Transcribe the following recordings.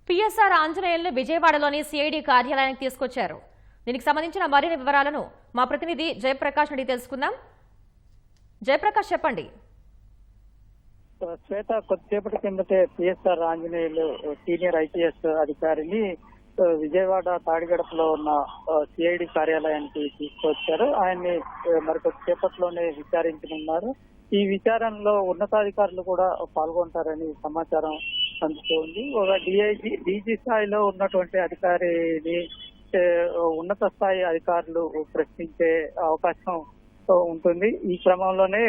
PSR ఆంజనేయులను విజయవాడలోని CID కార్యాలయానికి తీసుకొచ్చారు. దీనికి సంబంధించిన మరిన్ని వివరాలను మా ప్రతినిధి జయప్రకాష్ నుండి తెలుసుకుందాం. జయప్రకాష్, చెప్పండి. శ్వేత, కొద్దిసేపటి కిందటే పిఎస్ఆర్ ఆంజనేయులు సీనియర్ ఐపీఎస్ అధికారిని విజయవాడ తాడిగడపలో ఉన్న సిఐడి కార్యాలయానికి తీసుకొచ్చారు. ఆయన్ని మరికొద్దిసేపట్లోనే విచారించనున్నారు. ఈ విచారణలో ఉన్నతాధికారులు కూడా పాల్గొంటారని సమాచారం అందుతోంది. ఒక డీజీ స్థాయిలో ఉన్నటువంటి అధికారిని ఉన్నత స్థాయి అధికారులు ప్రశ్నించే అవకాశం ఉంటుంది. ఈ క్రమంలోనే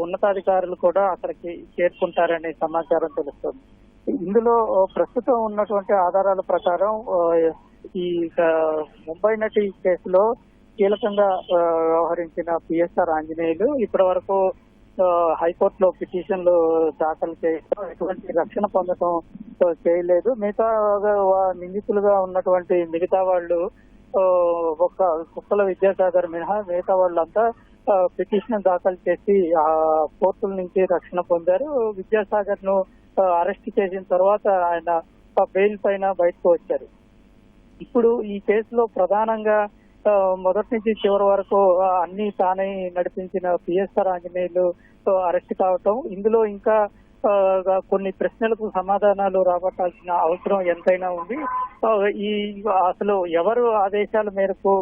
ఉన్నతాధికారులు కూడా అక్కడికి చేరుకుంటారనే సమాచారం తెలుస్తుంది. ఇందులో ప్రస్తుతం ఉన్నటువంటి ఆధారాల ప్రకారం ఈ ముంబై నటి కేసులో కీలకంగా వ్యవహరించిన పిఎస్ఆర్ ఆంజనేయులు ఇప్పటి వరకు హైకోర్టులో పిటిషన్లు దాఖలు చేయడం, ఎటువంటి రక్షణ పొందడం చేయలేదు. మిగతా నిందితులుగా ఉన్నటువంటి మిగతా వాళ్ళు ఒక కుక్కల విద్యాసాగర్ మినహా మిగతా వాళ్ళంతా పిటిషన్ దాఖలు చేసి కోర్టుల నుంచి రక్షణ పొందారు. విద్యాసాగర్ ను అరెస్ట్ చేసిన తర్వాత ఆయన బెయిల్ పైన బయటకు వచ్చారు. ఇప్పుడు ఈ కేసులో ప్రధానంగా మొదటి నుంచి చివరి వరకు అన్ని తానే నడిపించిన పిఎస్ఆర్ ఆంజనేయులు అరెస్ట్ కావటం, ఇందులో ఇంకా కొన్ని ప్రశ్నలకు సమాధానాలు రాబట్టాల్సిన అవసరం ఎంతైనా ఉంది. ఈ అసలు ఎవరు ఆదేశాల మేరకు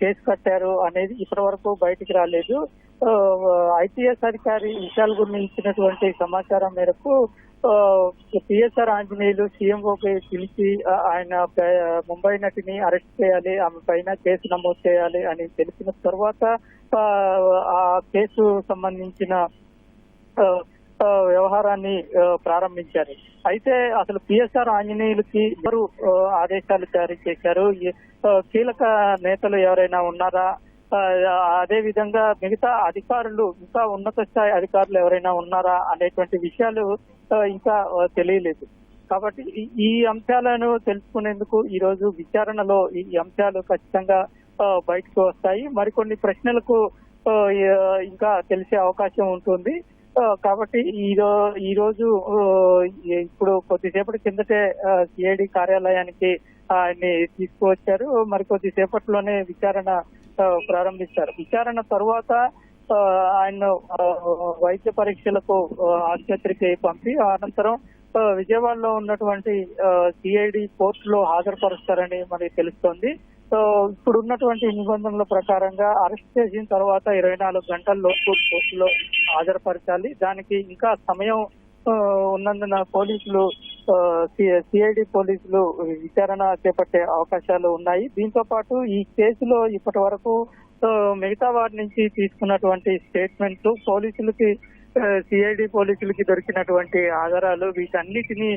కేసు కట్టారు అనేది ఇప్పటి వరకు బయటికి రాలేదు. ఐపీఎస్ అధికారి విశాల్ గురిని ఇచ్చినటువంటి సమాచారం మేరకు పిఎస్ఆర్ ఆంజనేయులు సీఎంఓకి పిలిచి ఆయన ముంబై నటిని అరెస్ట్ చేయాలి, ఆమె పైన కేసు నమోదు చేయాలి అని తెలిసిన తర్వాత ఆ కేసు సంబంధించిన వ్యవహారాన్ని ప్రారంభించారు. అయితే అసలు పిఎస్ఆర్ ఆంజనేయులకి ఎవరు ఆదేశాలు జారీ చేశారు, కీలక నేతలు ఎవరైనా ఉన్నారా, అదే విధంగా మిగతా అధికారులు ఇంకా ఉన్నత స్థాయి అధికారులు ఎవరైనా ఉన్నారా అనేటువంటి విషయాలు ఇంకా తెలియలేదు. కాబట్టి ఈ అంశాలను తెలుసుకునేందుకు ఈ రోజు విచారణలో ఈ అంశాలు ఖచ్చితంగా బయటకు వస్తాయి. మరికొన్ని ప్రశ్నలకు ఇంకా తెలిసే అవకాశం ఉంటుంది. కాబట్టి ఈ రోజు ఇప్పుడు కొద్దిసేపటి కిందటే సిఐడి కార్యాలయానికి ఆయన్ని తీసుకువచ్చారు. మరికొద్దిసేపట్లోనే విచారణ ప్రారంభిస్తారు. విచారణ తర్వాత ఆయన వైద్య పరీక్షలకు ఆసుపత్రికి పంపి అనంతరం విజయవాడలో ఉన్నటువంటి సిఐడి కోర్టులో హాజరుపరుస్తారని మనకి తెలుస్తోంది. ఇప్పుడు ఉన్నటువంటి నిబంధనల ప్రకారంగా అరెస్ట్ చేసిన తర్వాత 24 గంటల్లోపు కోర్టులో హాజరుపరచాలి. దానికి ఇంకా సమయం ఉన్నందున పోలీసులు సిఐడి పోలీసులు విచారణ చేపట్టే అవకాశాలు ఉన్నాయి. దీంతో పాటు ఈ కేసులో ఇప్పటి వరకు మిగతా వారి నుంచి తీసుకున్నటువంటి స్టేట్మెంట్లు, పోలీసులకి సిఐడి పోలీసులకి దొరికినటువంటి ఆధారాలు, వీటన్నిటినీ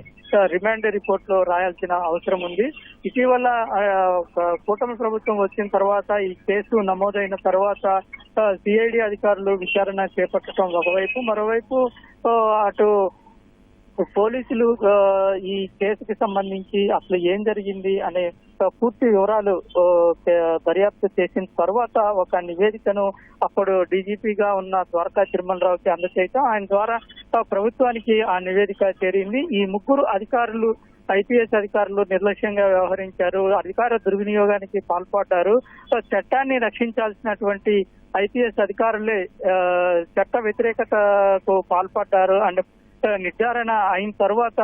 రిమాండ్ రిపోర్ట్ లో రాయాల్సిన అవసరం ఉంది. ఇటీవల కూటమి ప్రభుత్వం వచ్చిన తర్వాత ఈ కేసు నమోదైన తర్వాత సిఐడి అధికారులు విచారణ చేపట్టడం ఒకవైపు, మరోవైపు అటు పోలీసులు ఈ కేసుకి సంబంధించి అసలు ఏం జరిగింది అనే పూర్తి వివరాలు దర్యాప్తు చేసిన తర్వాత ఒక నివేదికను అప్పుడు డీజీపీగా ఉన్న ద్వారకా తిరుమలరావుకి అందజేయటం, ఆయన ద్వారా ప్రభుత్వానికి ఆ నివేదిక చేరింది. ఈ ముగ్గురు అధికారులు ఐపీఎస్ అధికారులు నిర్లక్ష్యంగా వ్యవహరించారు, అధికార దుర్వినియోగానికి పాల్పడ్డారు, చట్టాన్ని రక్షించాల్సినటువంటి ఐపీఎస్ అధికారులే చట్ట వ్యతిరేకతకు పాల్పడ్డారు అని నిర్ధారణ అయిన తర్వాత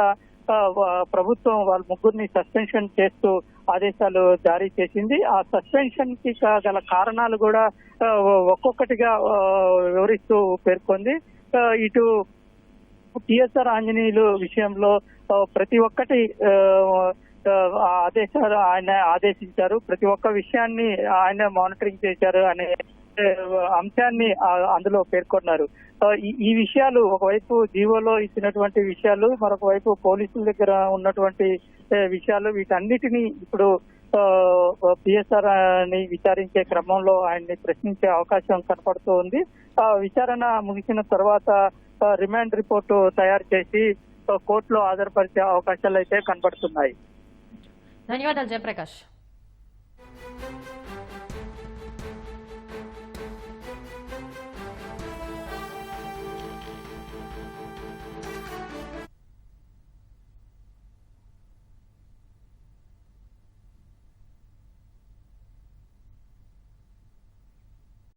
ప్రభుత్వం వాళ్ళ ముగ్గురిని సస్పెన్షన్ చేస్తూ ఆదేశాలు జారీ చేసింది. ఆ సస్పెన్షన్ కి గల కారణాలు కూడా ఒక్కొక్కటిగా వివరిస్తూ పేర్కొంది. ఇటు పిఎస్ఆర్ ఆంజనేయులు విషయంలో ప్రతి ఒక్కటి ఆదేశాలు ఆయన ఆదేశించారు, ప్రతి ఒక్క విషయాన్ని ఆయన మానిటరింగ్ చేశారు అనే అంశాన్ని అందులో పేర్కొన్నారు. ఈ విషయాలు ఒకవైపు జీవోలో ఇచ్చినటువంటి విషయాలు, మరొక వైపు పోలీసుల దగ్గర ఉన్నటువంటి విషయాలు, వీటన్నిటినీ ఇప్పుడు పిఎస్ఆర్ ని విచారించే క్రమంలో ఆయన్ని ప్రశ్నించే అవకాశం కనపడుతూ ఉంది. విచారణ ముగిసిన తర్వాత రిమాండ్ రిపోర్టు తయారు చేసి కోర్టులో హాజరుపరిచే అవకాశాలు అయితే కనపడుతున్నాయి. ధన్యవాదాలు జయప్రకాష్.